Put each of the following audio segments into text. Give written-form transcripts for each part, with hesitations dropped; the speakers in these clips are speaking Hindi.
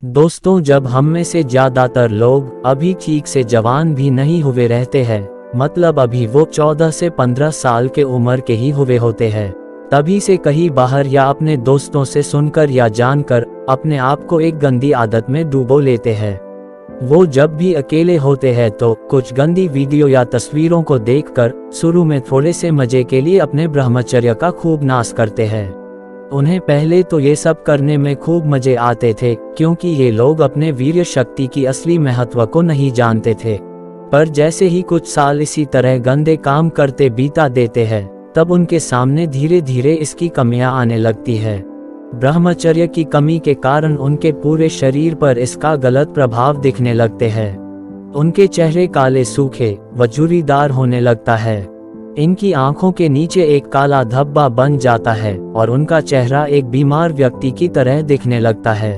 दोस्तों, जब हम में से ज्यादातर लोग अभी ठीक से जवान भी नहीं हुए रहते हैं, मतलब अभी वो 14 से 15 साल के उम्र के ही हुए होते हैं, तभी से कहीं बाहर या अपने दोस्तों से सुनकर या जानकर अपने आप को एक गंदी आदत में डुबो लेते हैं। वो जब भी अकेले होते हैं तो कुछ गंदी वीडियो या तस्वीरों को देखकर शुरू में थोड़े से मजे के लिए अपने ब्रह्मचर्य का खूब नाश करते हैं। उन्हें पहले तो ये सब करने में खूब मजे आते थे, क्योंकि ये लोग अपने वीर्य शक्ति की असली महत्व को नहीं जानते थे। पर जैसे ही कुछ साल इसी तरह गंदे काम करते बीता देते हैं, तब उनके सामने धीरे धीरे इसकी कमियां आने लगती है। ब्रह्मचर्य की कमी के कारण उनके पूरे शरीर पर इसका गलत प्रभाव दिखने लगते हैं। उनके चेहरे काले सूखे व झुर्रीदार होने लगता है। इनकी आंखों के नीचे एक काला धब्बा बन जाता है और उनका चेहरा एक बीमार व्यक्ति की तरह दिखने लगता है।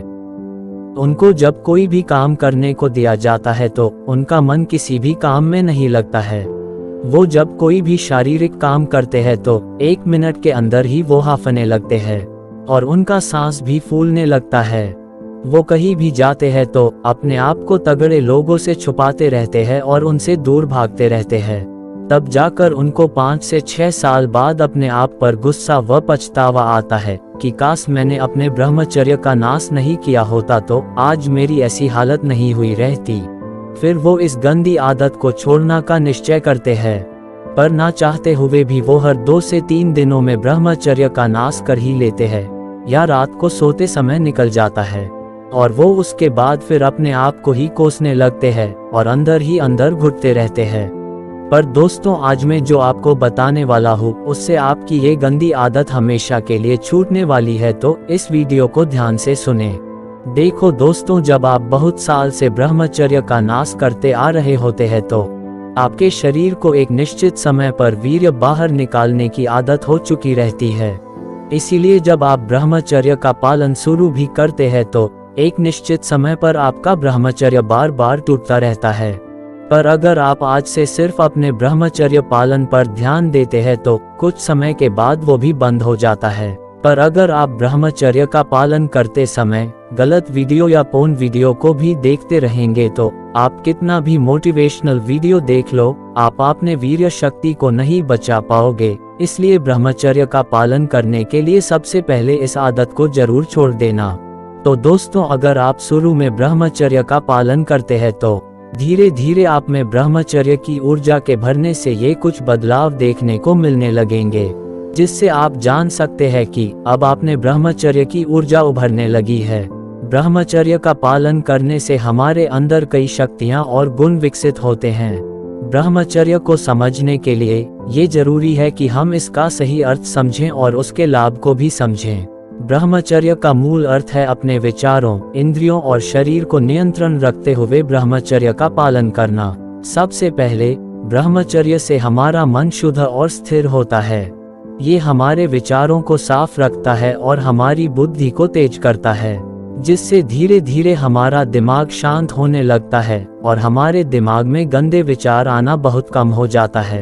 उनको जब कोई भी काम करने को दिया जाता है तो उनका मन किसी भी काम में नहीं लगता है। वो जब कोई भी शारीरिक काम करते हैं तो 1 मिनट के अंदर ही वो हांफने लगते हैं और उनका सांस भी फूलने लगता है। वो कहीं भी जाते हैं तो अपने आप को तगड़े लोगों से छुपाते रहते हैं और उनसे दूर भागते रहते हैं। तब जाकर उनको 5 से 6 साल बाद अपने आप पर गुस्सा व पछतावा आता है कि काश मैंने अपने ब्रह्मचर्य का नाश नहीं किया होता तो आज मेरी ऐसी हालत नहीं हुई रहती। फिर वो इस गंदी आदत को छोड़ना का निश्चय करते हैं, पर ना चाहते हुए भी वो हर 2 से 3 दिनों में ब्रह्मचर्य का नाश कर ही लेते हैं, या रात को सोते समय निकल जाता है और वो उसके बाद फिर अपने आप को ही कोसने लगते हैं और अंदर ही अंदर घुटते रहते हैं। पर दोस्तों, आज मैं जो आपको बताने वाला हूँ उससे आपकी ये गंदी आदत हमेशा के लिए छूटने वाली है, तो इस वीडियो को ध्यान से सुने। देखो दोस्तों, जब आप बहुत साल से ब्रह्मचर्य का नाश करते आ रहे होते हैं तो आपके शरीर को एक निश्चित समय पर वीर्य बाहर निकालने की आदत हो चुकी रहती है। इसीलिए जब आप ब्रह्मचर्य का पालन शुरू भी करते हैं तो एक निश्चित समय पर आपका ब्रह्मचर्य बार बार टूटता रहता है। पर अगर आप आज से सिर्फ अपने ब्रह्मचर्य पालन पर ध्यान देते हैं तो कुछ समय के बाद वो भी बंद हो जाता है। पर अगर आप ब्रह्मचर्य का पालन करते समय गलत वीडियो या पोर्न वीडियो को भी देखते रहेंगे तो आप कितना भी मोटिवेशनल वीडियो देख लो, आप अपने वीर्य शक्ति को नहीं बचा पाओगे। इसलिए ब्रह्मचर्य का पालन करने के लिए सबसे पहले इस आदत को जरूर छोड़ देना। तो दोस्तों, अगर आप शुरू में ब्रह्मचर्य का पालन करते हैं तो धीरे धीरे आप में ब्रह्मचर्य की ऊर्जा के भरने से ये कुछ बदलाव देखने को मिलने लगेंगे, जिससे आप जान सकते हैं कि अब आपने ब्रह्मचर्य की ऊर्जा उभरने लगी है। ब्रह्मचर्य का पालन करने से हमारे अंदर कई शक्तियां और गुण विकसित होते हैं। ब्रह्मचर्य को समझने के लिए ये जरूरी है कि हम इसका सही अर्थ समझें और उसके लाभ को भी समझें। ब्रह्मचर्य का मूल अर्थ है अपने विचारों, इंद्रियों और शरीर को नियंत्रण रखते हुए ब्रह्मचर्य का पालन करना। सबसे पहले ब्रह्मचर्य से हमारा मन शुद्ध और स्थिर होता है। ये हमारे विचारों को साफ रखता है और हमारी बुद्धि को तेज करता है, जिससे धीरे धीरे हमारा दिमाग शांत होने लगता है और हमारे दिमाग में गंदे विचार आना बहुत कम हो जाता है।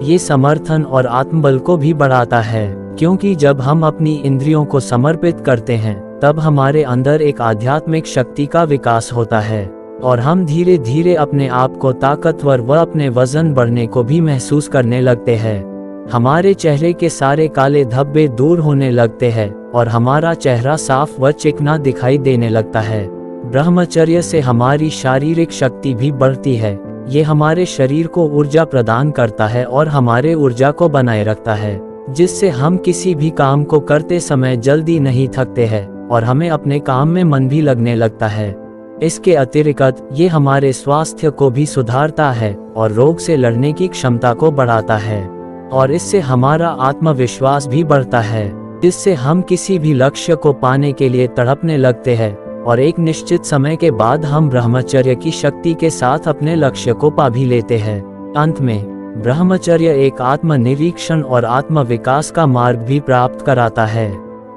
ये समर्थन और आत्मबल को भी बढ़ाता है, क्योंकि जब हम अपनी इंद्रियों को समर्पित करते हैं तब हमारे अंदर एक आध्यात्मिक शक्ति का विकास होता है और हम धीरे धीरे अपने आप को ताकतवर व अपने वजन बढ़ने को भी महसूस करने लगते हैं। हमारे चेहरे के सारे काले धब्बे दूर होने लगते हैं और हमारा चेहरा साफ व चिकना दिखाई देने लगता है। ब्रह्मचर्य से हमारी शारीरिक शक्ति भी बढ़ती है। ये हमारे शरीर को ऊर्जा प्रदान करता है और हमारे ऊर्जा को बनाए रखता है, जिससे हम किसी भी काम को करते समय जल्दी नहीं थकते हैं और हमें अपने काम में मन भी लगने लगता है। इसके अतिरिक्त ये हमारे स्वास्थ्य को भी सुधारता है और रोग से लड़ने की क्षमता को बढ़ाता है और इससे हमारा आत्मविश्वास भी बढ़ता है, जिससे हम किसी भी लक्ष्य को पाने के लिए तड़पने लगते हैं और एक निश्चित समय के बाद हम ब्रह्मचर्य की शक्ति के साथ अपने लक्ष्य को पा भी लेते हैं। अंत में ब्रह्मचर्य एक आत्मनिरीक्षण और आत्म विकास का मार्ग भी प्राप्त कराता है।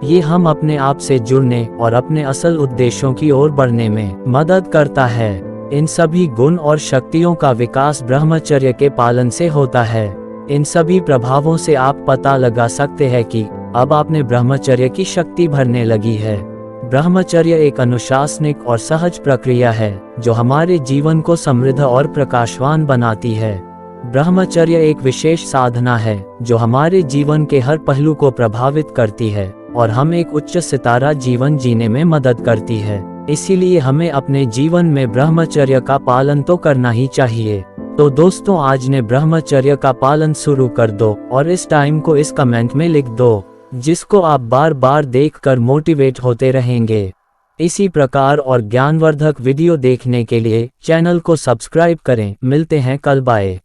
ये हम अपने आप से जुड़ने और अपने असल उद्देश्यों की ओर बढ़ने में मदद करता है। इन सभी गुण और शक्तियों का विकास ब्रह्मचर्य के पालन से होता है। इन सभी प्रभावों से आप पता लगा सकते हैं कि अब आपने ब्रह्मचर्य की शक्ति भरने लगी है। ब्रह्मचर्य एक अनुशासनिक और सहज प्रक्रिया है जो हमारे जीवन को समृद्ध और प्रकाशवान बनाती है। ब्रह्मचर्य एक विशेष साधना है जो हमारे जीवन के हर पहलू को प्रभावित करती है और हम एक उच्च सितारा जीवन जीने में मदद करती है। इसीलिए हमें अपने जीवन में ब्रह्मचर्य का पालन तो करना ही चाहिए। तो दोस्तों, आज ने ब्रह्मचर्य का पालन शुरू कर दो और इस टाइम को इस कमेंट में लिख दो, जिसको आप बार बार देखकर मोटिवेट होते रहेंगे। इसी प्रकार और ज्ञानवर्धक वीडियो देखने के लिए चैनल को सब्सक्राइब करें। मिलते हैं कल, बाय।